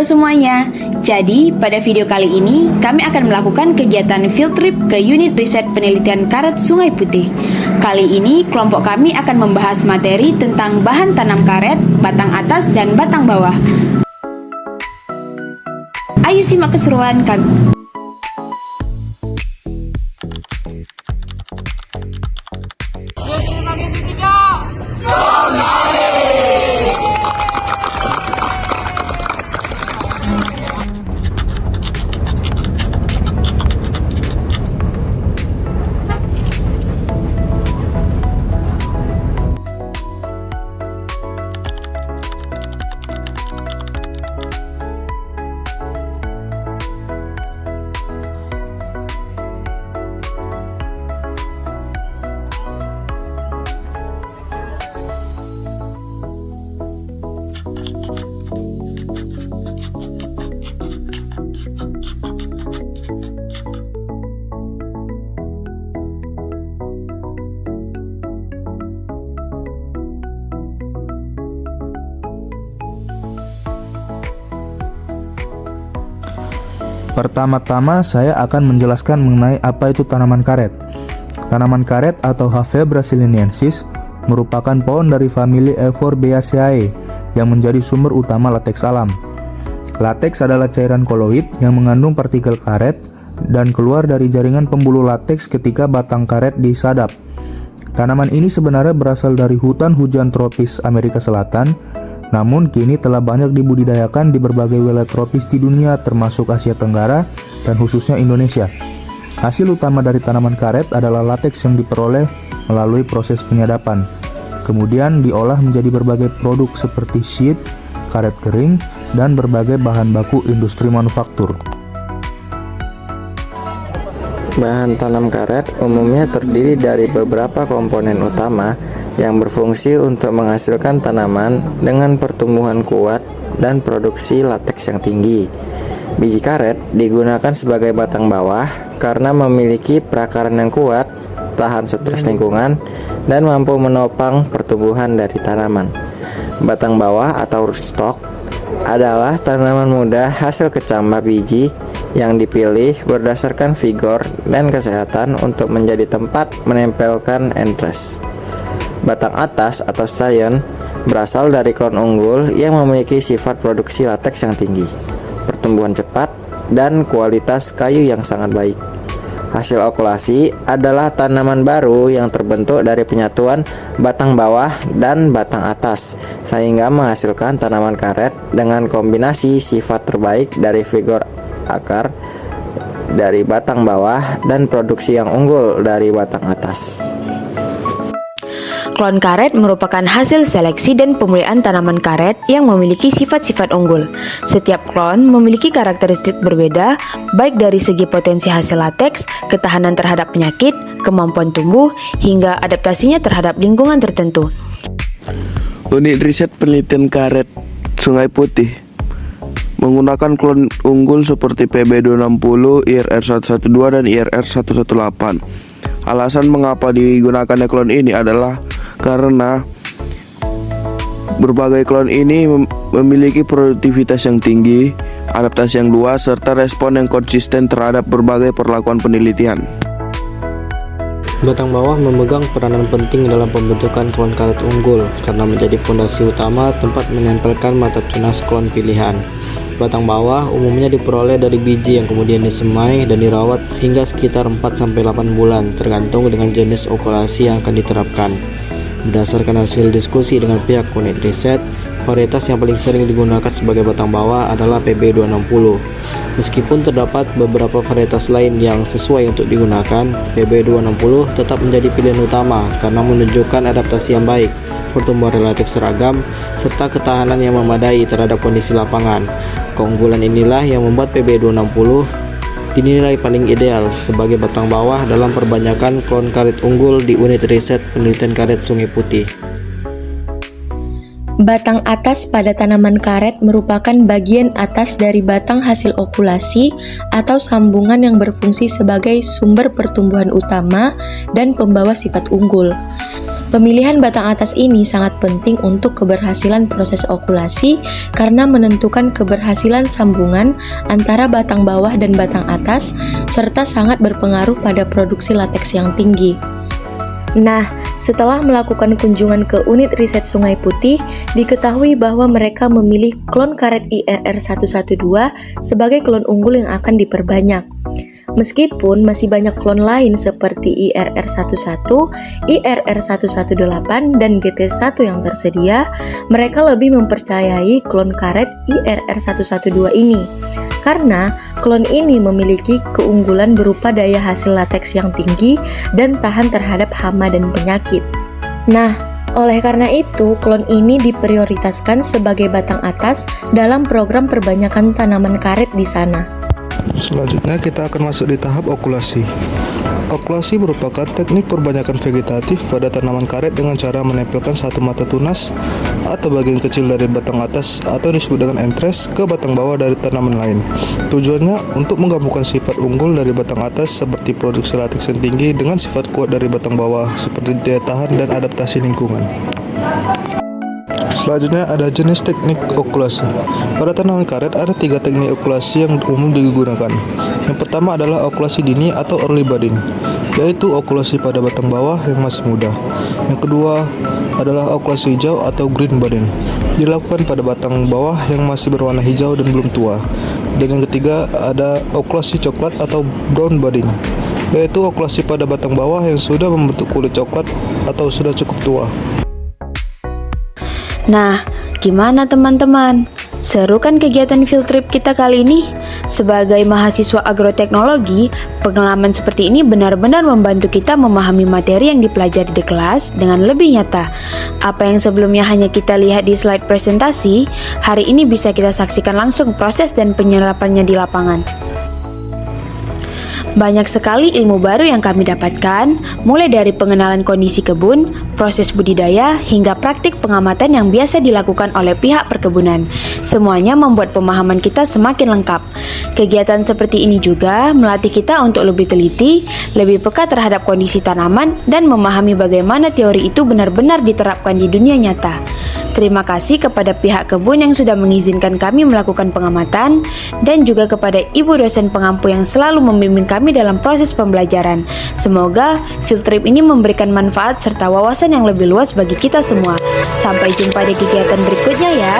Halo semuanya, jadi pada video kali ini kami akan melakukan kegiatan field trip ke unit riset penelitian karet Sungai Putih. Kali ini kelompok kami akan membahas materi tentang bahan tanam karet, batang atas dan batang bawah. Ayo simak keseruan kami. Pertama-tama saya akan menjelaskan mengenai apa itu tanaman karet. Tanaman karet atau Hevea brasiliensis merupakan pohon dari famili Euphorbiaceae yang menjadi sumber utama lateks alam. Lateks adalah cairan koloid yang mengandung partikel karet dan keluar dari jaringan pembuluh lateks ketika batang karet disadap. Tanaman ini sebenarnya berasal dari hutan hujan tropis Amerika Selatan, namun kini telah banyak dibudidayakan di berbagai wilayah tropis di dunia termasuk Asia Tenggara dan khususnya Indonesia. Hasil utama dari tanaman karet adalah lateks yang diperoleh melalui proses penyadapan. Kemudian diolah menjadi berbagai produk seperti sheet, karet kering, dan berbagai bahan baku industri manufaktur. Bahan tanam karet umumnya terdiri dari beberapa komponen utama yang berfungsi untuk menghasilkan tanaman dengan pertumbuhan kuat dan produksi lateks yang tinggi. Biji karet digunakan sebagai batang bawah karena memiliki perakaran yang kuat, tahan stres lingkungan, dan mampu menopang pertumbuhan dari tanaman. Batang bawah atau rootstock adalah tanaman muda hasil kecambah biji yang dipilih berdasarkan vigor dan kesehatan untuk menjadi tempat menempelkan entres. Batang atas atau scion berasal dari klon unggul yang memiliki sifat produksi lateks yang tinggi, pertumbuhan cepat, dan kualitas kayu yang sangat baik. Hasil okulasi adalah tanaman baru yang terbentuk dari penyatuan batang bawah dan batang atas, sehingga menghasilkan tanaman karet dengan kombinasi sifat terbaik dari vigor akar dari batang bawah dan produksi yang unggul dari batang atas. Klon karet merupakan hasil seleksi dan pemeliharaan tanaman karet yang memiliki sifat-sifat unggul. Setiap klon memiliki karakteristik berbeda, baik dari segi potensi hasil lateks, ketahanan terhadap penyakit, kemampuan tumbuh, hingga adaptasinya terhadap lingkungan tertentu. Unit riset penelitian karet Sungai Putih menggunakan klon unggul seperti PB260, IRR112, dan IRR118. Alasan mengapa digunakannya klon ini adalah karena berbagai klon ini memiliki produktivitas yang tinggi, adaptasi yang luas, serta respon yang konsisten terhadap berbagai perlakuan penelitian. Batang bawah memegang peranan penting dalam pembentukan klon karet unggul karena menjadi fondasi utama tempat menempelkan mata tunas klon pilihan. Batang bawah umumnya diperoleh dari biji yang kemudian disemai dan dirawat hingga sekitar 4-8 bulan tergantung dengan jenis okulasi yang akan diterapkan. Berdasarkan hasil diskusi dengan pihak unit riset, varietas yang paling sering digunakan sebagai batang bawah adalah PB260. Meskipun terdapat beberapa varietas lain yang sesuai untuk digunakan, PB260 tetap menjadi pilihan utama karena menunjukkan adaptasi yang baik, pertumbuhan relatif seragam, serta ketahanan yang memadai terhadap kondisi lapangan. Keunggulan inilah yang membuat PB260 dinilai paling ideal sebagai batang bawah dalam perbanyakan klon karet unggul di unit riset penelitian karet Sungai Putih. Batang atas pada tanaman karet merupakan bagian atas dari batang hasil okulasi atau sambungan yang berfungsi sebagai sumber pertumbuhan utama dan pembawa sifat unggul. Pemilihan batang atas ini sangat penting untuk keberhasilan proses okulasi karena menentukan keberhasilan sambungan antara batang bawah dan batang atas, serta sangat berpengaruh pada produksi lateks yang tinggi. Nah, setelah melakukan kunjungan ke unit riset Sungai Putih, diketahui bahwa mereka memilih klon karet IRR112 sebagai klon unggul yang akan diperbanyak. Meskipun masih banyak klon lain seperti IRR11, IRR118, dan GT1 yang tersedia, mereka lebih mempercayai klon karet IRR112 ini. Karena klon ini memiliki keunggulan berupa daya hasil lateks yang tinggi dan tahan terhadap hama dan penyakit. Nah, oleh karena itu, klon ini diprioritaskan sebagai batang atas dalam program perbanyakan tanaman karet di sana. Selanjutnya kita akan masuk di tahap okulasi. Okulasi merupakan teknik perbanyakan vegetatif pada tanaman karet dengan cara menempelkan satu mata tunas atau bagian kecil dari batang atas atau disebut dengan entres ke batang bawah dari tanaman lain. Tujuannya untuk menggabungkan sifat unggul dari batang atas seperti produksi lateks yang tinggi dengan sifat kuat dari batang bawah seperti daya tahan dan adaptasi lingkungan. Selanjutnya ada jenis teknik okulasi. Pada tanaman karet ada 3 teknik okulasi yang umum digunakan. Yang pertama adalah okulasi dini atau early budding, yaitu okulasi pada batang bawah yang masih muda. Yang kedua adalah okulasi hijau atau green budding, dilakukan pada batang bawah yang masih berwarna hijau dan belum tua. Dan yang ketiga ada okulasi coklat atau brown budding, yaitu okulasi pada batang bawah yang sudah membentuk kulit coklat atau sudah cukup tua. Nah, gimana teman-teman? Seru kan kegiatan field trip kita kali ini? Sebagai mahasiswa agroteknologi, pengalaman seperti ini benar-benar membantu kita memahami materi yang dipelajari di kelas dengan lebih nyata. Apa yang sebelumnya hanya kita lihat di slide presentasi, hari ini bisa kita saksikan langsung proses dan penyerapannya di lapangan. Banyak sekali ilmu baru yang kami dapatkan, mulai dari pengenalan kondisi kebun, proses budidaya, hingga praktik pengamatan yang biasa dilakukan oleh pihak perkebunan. Semuanya membuat pemahaman kita semakin lengkap. Kegiatan seperti ini juga melatih kita untuk lebih teliti, lebih peka terhadap kondisi tanaman, dan memahami bagaimana teori itu benar-benar diterapkan di dunia nyata. Terima kasih kepada pihak kebun yang sudah mengizinkan kami melakukan pengamatan, dan juga kepada ibu dosen pengampu yang selalu membimbing kami dalam proses pembelajaran. Semoga field trip ini memberikan manfaat serta wawasan yang lebih luas bagi kita semua. Sampai jumpa di kegiatan berikutnya ya.